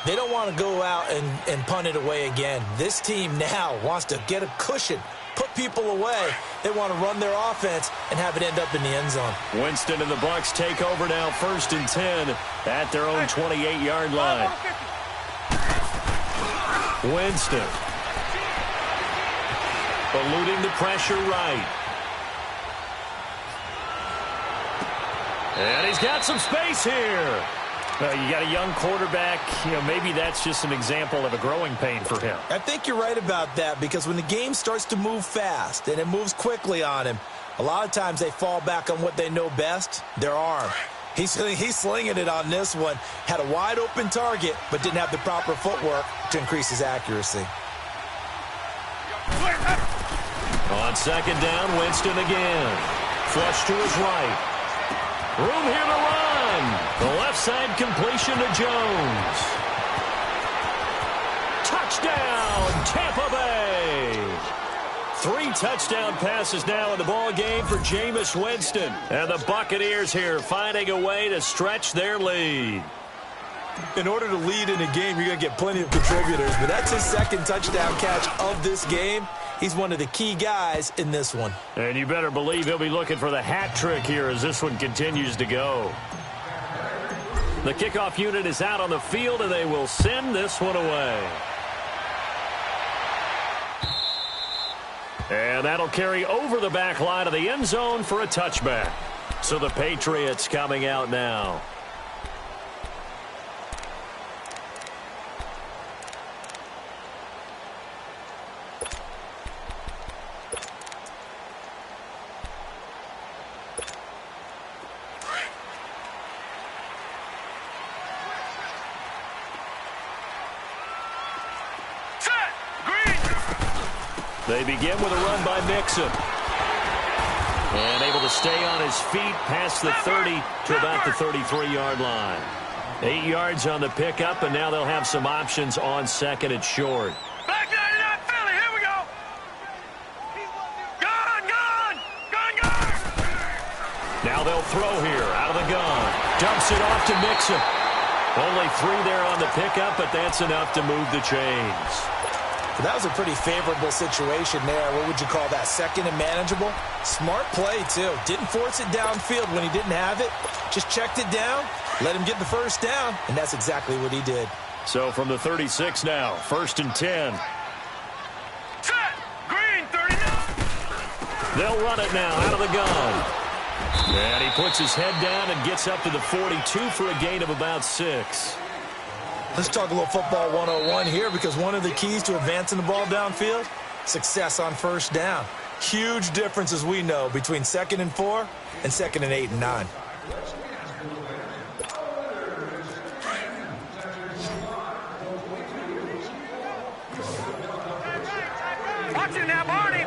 They don't want to go out and punt it away again. This team now wants to get a cushion, put people away. They want to run their offense and have it end up in the end zone. Winston and the Bucs take over now, 1st and 10 at their own 28-yard line. Winston. Eluding the pressure right. And he's got some space here. You got a young quarterback. Maybe that's just an example of a growing pain for him. I think you're right about that, because when the game starts to move fast and it moves quickly on him, a lot of times they fall back on what they know best, their arm. He's slinging it on this one. Had a wide open target, but didn't have the proper footwork to increase his accuracy. On 2nd down, Winston again. Flush to his right. Room here to run. The left side completion to Jones. Touchdown, Tampa Bay. 3 touchdown passes now in the ball game for Jameis Winston. And the Buccaneers here finding a way to stretch their lead. In order to lead in a game, you're going to get plenty of contributors, but that's his 2nd touchdown catch of this game. He's one of the key guys in this one. And you better believe he'll be looking for the hat trick here as this one continues to go. The kickoff unit is out on the field, and they will send this one away. And that'll carry over the back line of the end zone for a touchback. So the Patriots coming out now. They begin with a run by Mixon. And able to stay on his feet past the 30 to about the 33-yard line. 8 yards on the pickup, and now they'll have some options on second and short. Back 99 Philly, here we go. Gun. Now they'll throw here out of the gun. Dumps it off to Mixon. Only 3 there on the pickup, but that's enough to move the chains. That was a pretty favorable situation there. What would you call that? Second and manageable? Smart play, too. Didn't force it downfield when he didn't have it. Just checked it down, let him get the first down, and that's exactly what he did. So from the 36 now, 1st and 10. Set. Green 39. They'll run it now out of the gun. And he puts his head down and gets up to the 42 for a gain of about 6. Let's talk a little football 101 here, because one of the keys to advancing the ball downfield, success on first down. Huge difference, as we know, between 2nd and 4 and 2nd and 8 and 9. Watch it now, Barney.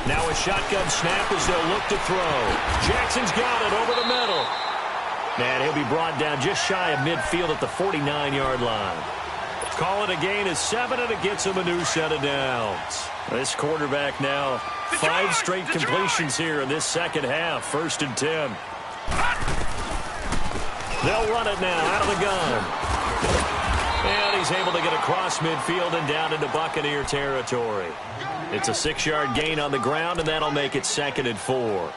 Now a shotgun snap as they'll look to throw. Jackson's got it over the middle. And he'll be brought down just shy of midfield at the 49-yard line. Call it a gain of 7, and it gets him a new set of downs. This quarterback now, 5 straight completions here in this second half. 1st and 10. They'll run it now out of the gun. And he's able to get across midfield and down into Buccaneer territory. It's a 6-yard gain on the ground, and that'll make it 2nd and 4.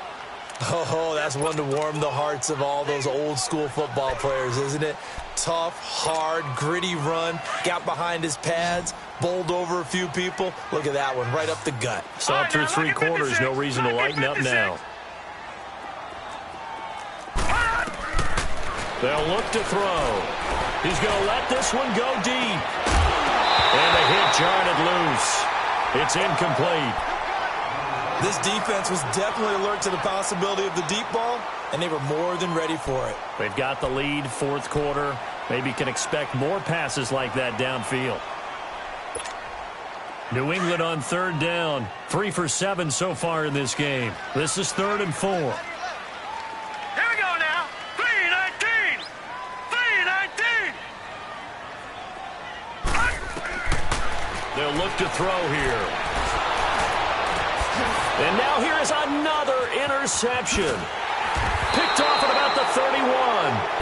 Oh, that's one to warm the hearts of all those old-school football players, isn't it? Tough, hard, gritty run, got behind his pads, bowled over a few people. Look at that one, right up the gut. Saw it through 3 quarters, no reason to lighten up now. They'll look to throw. He's going to let this one go deep. And the hit jarred it loose. It's incomplete. This defense was definitely alert to the possibility of the deep ball, and they were more than ready for it. They've got the lead, 4th quarter. Maybe can expect more passes like that downfield. New England on 3rd down. 3 for 7 so far in this game. This is 3rd and 4. Here we go now. 3-19. 3-19. They'll look to throw here. And now here is another interception. Picked off at about the 31.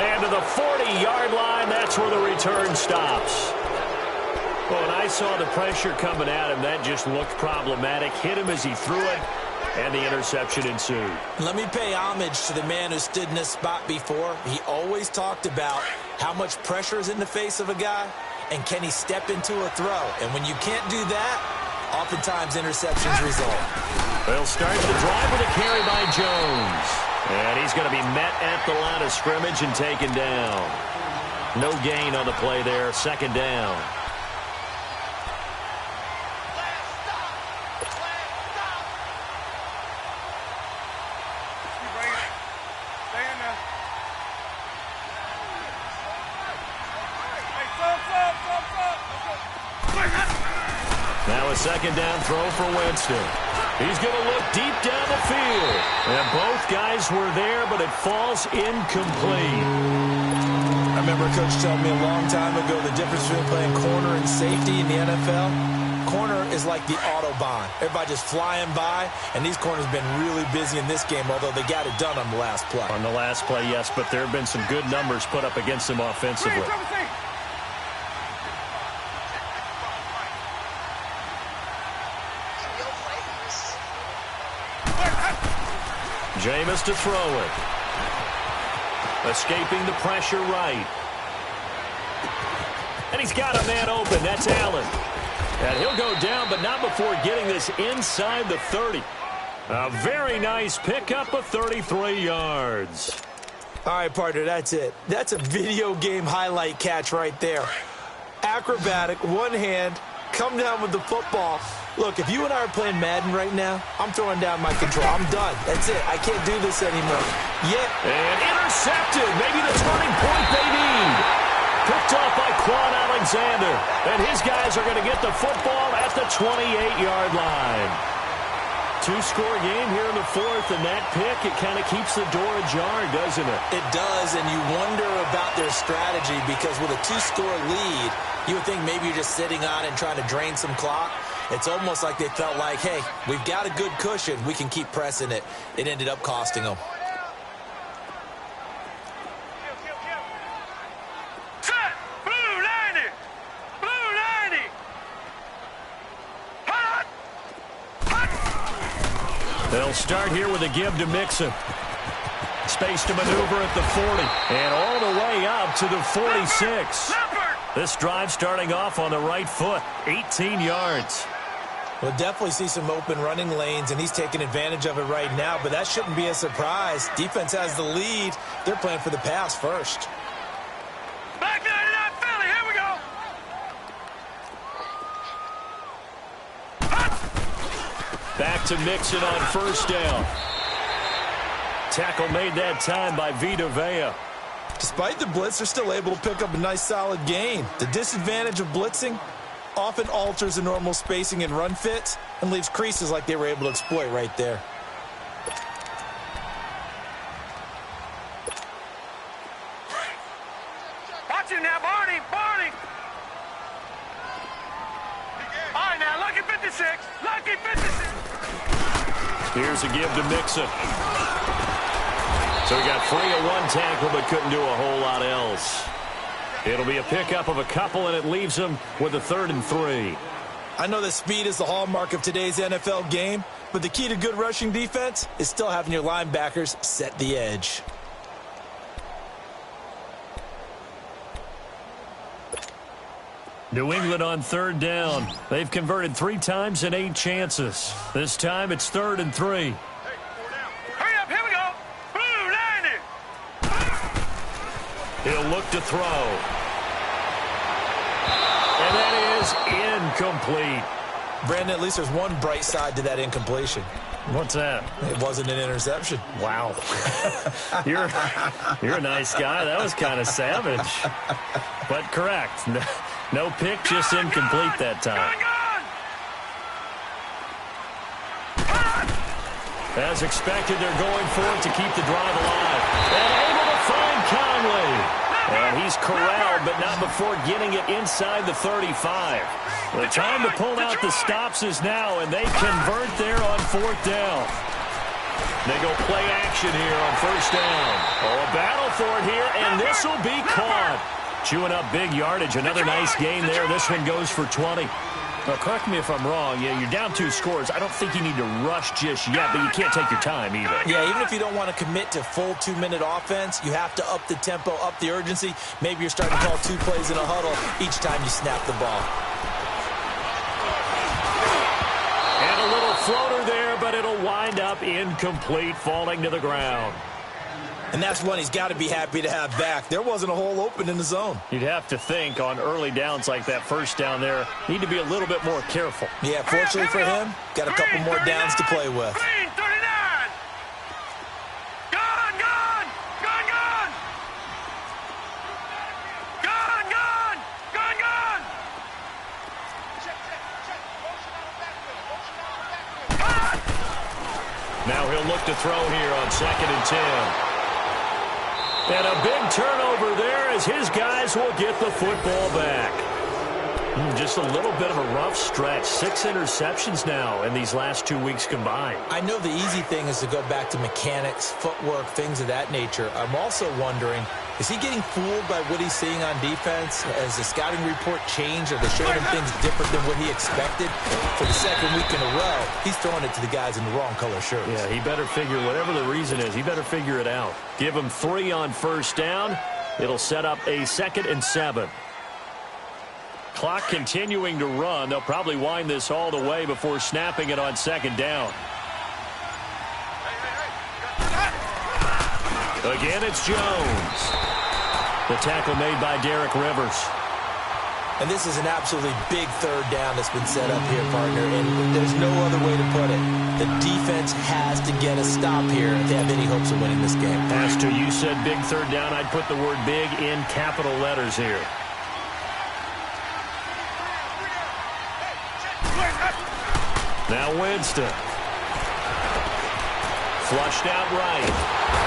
And to the 40-yard line, that's where the return stops. Well, when I saw the pressure coming at him, that just looked problematic. Hit him as he threw it, and the interception ensued. Let me pay homage to the man who stood in this spot before. He always talked about how much pressure is in the face of a guy, and can he step into a throw. And when you can't do that, oftentimes interceptions result. They'll start the drive with a carry by Jones. And he's going to be met at the line of scrimmage and taken down. No gain on the play there, 2nd down. Now a 2nd down throw for Winston. He's going to look deep down the field. And both guys were there, but it falls incomplete. I remember Coach telling me a long time ago the difference between playing corner and safety in the NFL. Corner is like the Autobahn. Everybody just flying by, and these corners have been really busy in this game, although they got it done on the last play. On the last play, yes, but there have been some good numbers put up against them offensively. Jameis to throw it. Escaping the pressure right. And he's got a man open. That's Allen. And he'll go down, but not before getting this inside the 30. A very nice pickup of 33 yards. All right, partner, that's it. That's a video game highlight catch right there. Acrobatic, one hand, come down with the football, Look, if you and I are playing Madden right now, I'm throwing down my control. I'm done. That's it. I can't do this anymore. Yeah. And intercepted. Maybe the turning point they need. Picked off by Quan Alexander. And his guys are going to get the football at the 28-yard line. Two-score game here in the fourth, and that pick, it kind of keeps the door ajar, doesn't it? It does, and you wonder about their strategy because with a two-score lead, you would think maybe you're just sitting on and trying to drain some clock. It's almost like they felt like, hey, we've got a good cushion. We can keep pressing it. It ended up costing them. Set! Blue 90! Blue 90! Hot! Hot! They'll start here with a give to Mixon. Space to maneuver at the 40. And all the way up to the 46. This drive starting off on the right foot. 18 yards. We'll definitely see some open running lanes, and he's taking advantage of it right now, but that shouldn't be a surprise. Defense has the lead. They're playing for the pass first. Back 99 Philly, here we go! Hot! Back to Mixon on first down. Tackle made that time by Vita Vea. Despite the blitz, they're still able to pick up a nice solid gain. The disadvantage of blitzing often alters the normal spacing and run fits and leaves creases like they were able to exploit right there. Watch him now, Barney! Barney! All right, now, lucky 56! Lucky 56! Here's a give to Mixon. So he got free of one tackle but couldn't do a whole lot else. It'll be a pickup of a couple, and it leaves him with a 3rd and 3. I know that speed is the hallmark of today's NFL game, but the key to good rushing defense is still having your linebackers set the edge. New England on 3rd down. They've converted 3 times in 8 chances. This time it's 3rd and 3. Hurry up, here we go! Blue 90! He'll look to throw. And that is incomplete. Brandon, at least there's one bright side to that incompletion. What's that? It wasn't an interception. Wow. You're a nice guy. That was kind of savage. But correct. No pick, just incomplete that time. As expected, they're going for it to keep the drive alive. And able to find Conley. And he's corralled, but not before getting it inside the 35. The time to pull out the stops is now, and they convert there on 4th down. They go play action here on 1st down. Oh, a battle for it here, and this will be caught. Chewing up big yardage. Another nice gain there. This one goes for 20. Now, correct me if I'm wrong. Yeah, you're down 2 scores. I don't think you need to rush just yet, but you can't take your time either. Yeah, even if you don't want to commit to full 2-minute offense, you have to up the tempo, up the urgency. Maybe you're starting to call 2 plays in a huddle each time you snap the ball. And a little floater there, but it'll wind up incomplete, falling to the ground. And that's one he's got to be happy to have back. There wasn't a hole open in the zone. You'd have to think on early downs like that first down there, need to be a little bit more careful. Yeah, fortunately for him, got a couple more downs to play with. Green 39! Gone, gone! Gone, gone! Gone, gone! Gone, gone! Now he'll look to throw here on 2nd and 10. And a big turnover there as his guys will get the football back. Just a little bit of a rough stretch. 6 interceptions now in these last 2 weeks combined. I know the easy thing is to go back to mechanics, footwork, things of that nature. I'm also wondering, is he getting fooled by what he's seeing on defense? Has the scouting report changed? Are they showing him things different than what he expected? For the 2nd week in a row, he's throwing it to the guys in the wrong color shirts. Yeah, he better figure, whatever the reason is, he better figure it out. Give him 3 on 1st down. It'll set up a 2nd and 7. Clock continuing to run. They'll probably wind this all the way before snapping it on 2nd down. Again, it's Jones. The tackle made by Derek Rivers. And this is an absolutely big third down that's been set up here, partner, and there's no other way to put it. The defense has to get a stop here if they have any hopes of winning this game. As to you said big third down, I'd put the word big in capital letters here. Now Winston. Flushed out right.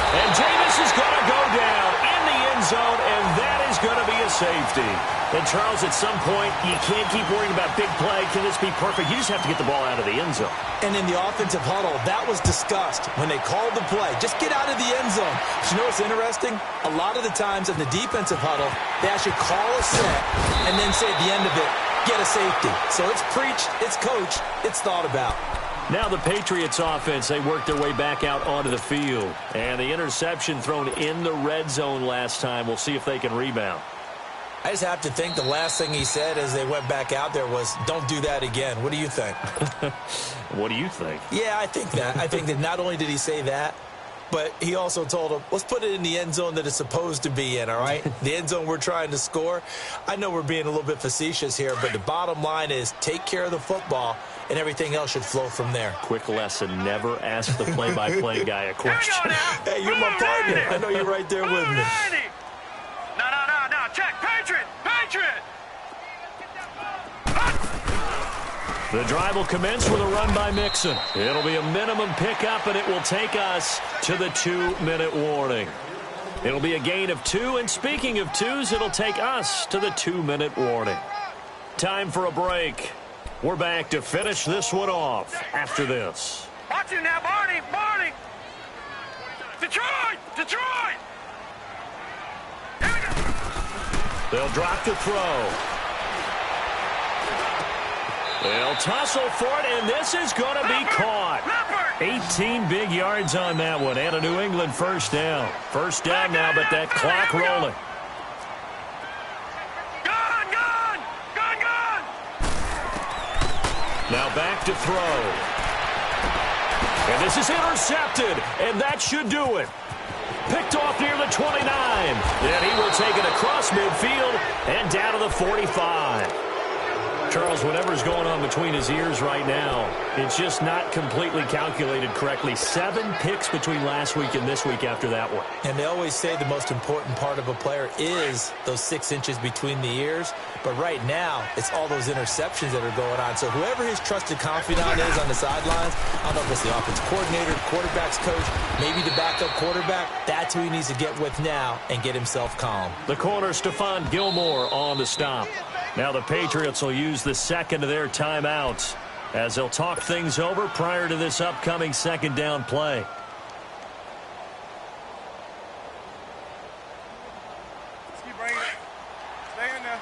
And Jameis is going to go down in the end zone, and that is going to be a safety. And, Charles, at some point, you can't keep worrying about big play. Can this be perfect? You just have to get the ball out of the end zone. And in the offensive huddle, that was discussed when they called the play. Just get out of the end zone. But you know what's interesting? A lot of the times in the defensive huddle, they actually call a set and then say at the end of it, get a safety. So it's preached, it's coached, it's thought about. Now the Patriots offense, they worked their way back out onto the field. And the interception thrown in the red zone last time. We'll see if they can rebound. I just have to think the last thing he said as they went back out there was, don't do that again. What do you think? What do you think? Yeah, I think that. I think that not only did he say that, but he also told him, let's put it in the end zone that it's supposed to be in, all right? The end zone we're trying to score. I know we're being a little bit facetious here, but the bottom line is take care of the football, and everything else should flow from there. Quick lesson, never ask the play-by-play guy a question. Hey, you're my partner. I know you're right there with me. No, check. Patriot! The drive will commence with a run by Mixon. It'll be a minimum pickup, and it will take us to the 2-minute warning. It'll be a gain of 2, and speaking of 2s, it'll take us to the 2-minute warning. Time for a break. We're back to finish this one off after this. Watch you now, Barney! Detroit! Here we go! They'll drop to throw. They'll tussle for it, and this is going to be caught. 18 big yards on that one, and a New England first down. First down now, but that clock rolling. Gone! Now back to throw. And this is intercepted, and that should do it. Picked off near the 29. Then he will take it across midfield and down to the 45. Charles, whatever's going on between his ears right now, it's just not completely calculated correctly. 7 picks between last week and this week after that one. And they always say the most important part of a player is those 6 inches between the ears. But right now, it's all those interceptions that are going on. So whoever his trusted confidant is on the sidelines, I don't know if it's the offensive coordinator, the quarterback's coach, maybe the backup quarterback, that's who he needs to get with now and get himself calm. The corner, Stephon Gilmore, on the stop. Now the Patriots will use the second of their timeouts as they'll talk things over prior to this upcoming second down play. Let's keep bringing it. Stay in there.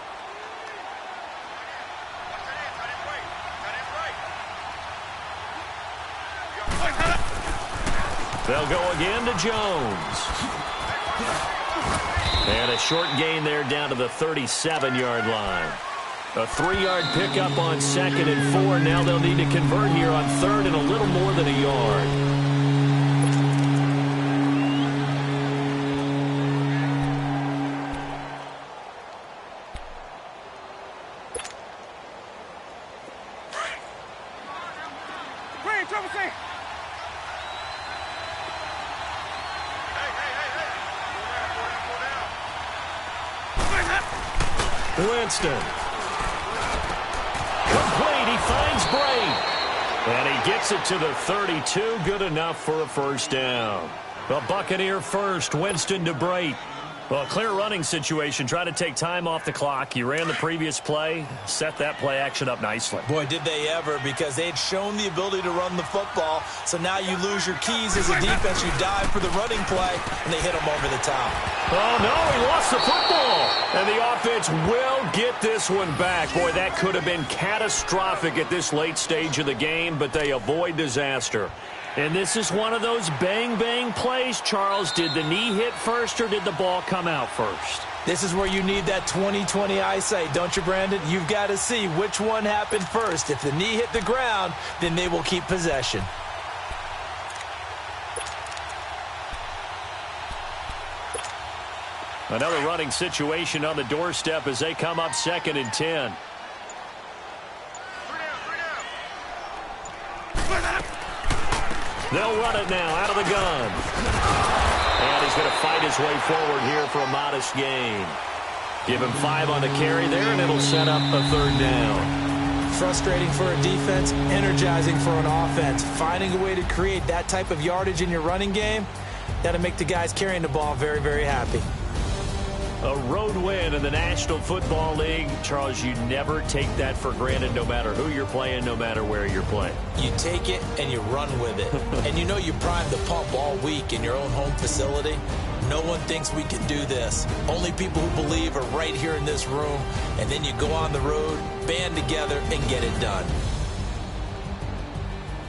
They'll go again to Jones. And a short gain there down to the 37-yard line. A 3-yard pickup on 2nd and 4. Now they'll need to convert here on 3rd and a little more than a yard. Green, triple C. Winston. Complete. He finds Bray. And he gets it to the 32. Good enough for a first down. The Buccaneer first. Winston to Bray. Well, a clear running situation. Try to take time off the clock. You ran the previous play. Set that play action up nicely. Boy, did they ever, because they had shown the ability to run the football. So now you lose your keys as a defense. You dive for the running play, and they hit them over the top. Oh, no, he lost the football. And the offense will get this one back. Boy, that could have been catastrophic at this late stage of the game, but they avoid disaster. And this is one of those bang-bang plays, Charles. Did the knee hit first or did the ball come out first? This is where you need that 20/20 eyesight, don't you, Brandon? You've got to see which one happened first. If the knee hit the ground, then they will keep possession. Another running situation on the doorstep as they come up 2nd and 10. They'll run it now out of the gun. And he's going to fight his way forward here for a modest gain. Give him 5 on the carry there, and it'll set up a 3rd down. Frustrating for a defense, energizing for an offense. Finding a way to create that type of yardage in your running game, that'll make the guys carrying the ball very, very happy. A road win in the National Football League. Charles, you never take that for granted no matter who you're playing, no matter where you're playing. You take it and you run with it. And you know you primed the pump all week in your own home facility. No one thinks we can do this. Only people who believe are right here in this room. And then you go on the road, band together, and get it done.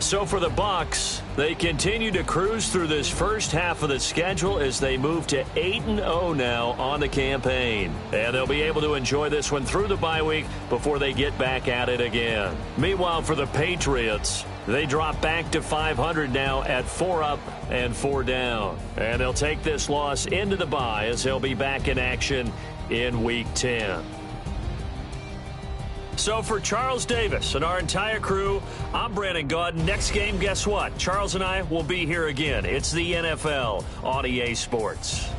So for the Bucs, they continue to cruise through this first half of the schedule as they move to 8-0 now on the campaign. And they'll be able to enjoy this one through the bye week before they get back at it again. Meanwhile, for the Patriots, they drop back to 500 now at 4 up and 4 down. And they'll take this loss into the bye as they'll be back in action in Week 10. So for Charles Davis and our entire crew, I'm Brandon Gaudin. Next game, guess what? Charles and I will be here again. It's the NFL on EA Sports.